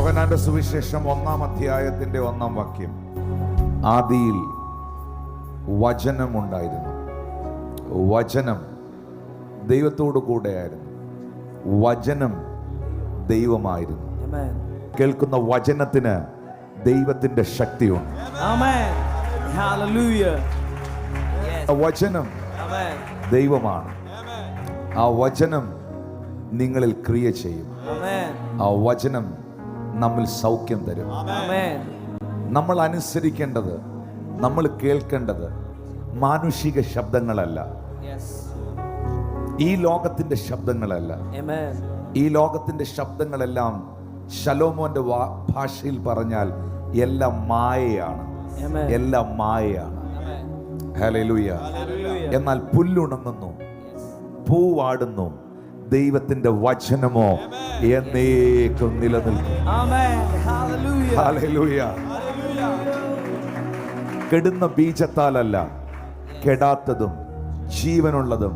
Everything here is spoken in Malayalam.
യോഹന്നാന്റെ സുവിശേഷം 1-ാം അധ്യായത്തിന്റെ 1-ാം വാക്യം. ആദിയിൽ വചനമുണ്ടായിരുന്നു, വചനം ദൈവത്തോടു കൂടെയായിരുന്നു, വചനം ദൈവമായിരുന്നു. കേൾക്കുന്ന വചനത്തിന് ദൈവത്തിന്റെ ശക്തിയുണ്ട്. വചനം ദൈവമാണ്. ആ വചനം നിങ്ങളിൽ ക്രിയ ചെയ്യും. ആ വചനം നമ്മിൽ സൗഖ്യം തരും. നമ്മൾ അനുസരിക്കേണ്ടത്, നമ്മൾ കേൾക്കേണ്ടത് മാനുഷിക ശബ്ദങ്ങളല്ല, ഈ ലോകത്തിന്റെ ശബ്ദങ്ങളല്ല. ഈ ലോകത്തിന്റെ ശബ്ദങ്ങളെല്ലാം ശലോമോന്റെ ഭാഷയിൽ പറഞ്ഞാൽ എല്ലാം മായയാണ്, എല്ലാം മായയാണ്. ഹല്ലേലൂയ. എന്നാൽ പുല്ലുണങ്ങുന്നു, പൂവാടുന്നു, ദൈവത്തിന്റെ വചനമോ എന്നേക്കും നിലനിൽക്കും. ഹല്ലേലൂയ. കെടുന്ന ബീജത്താലല്ല, കെടാത്തതും ജീവനുള്ളതും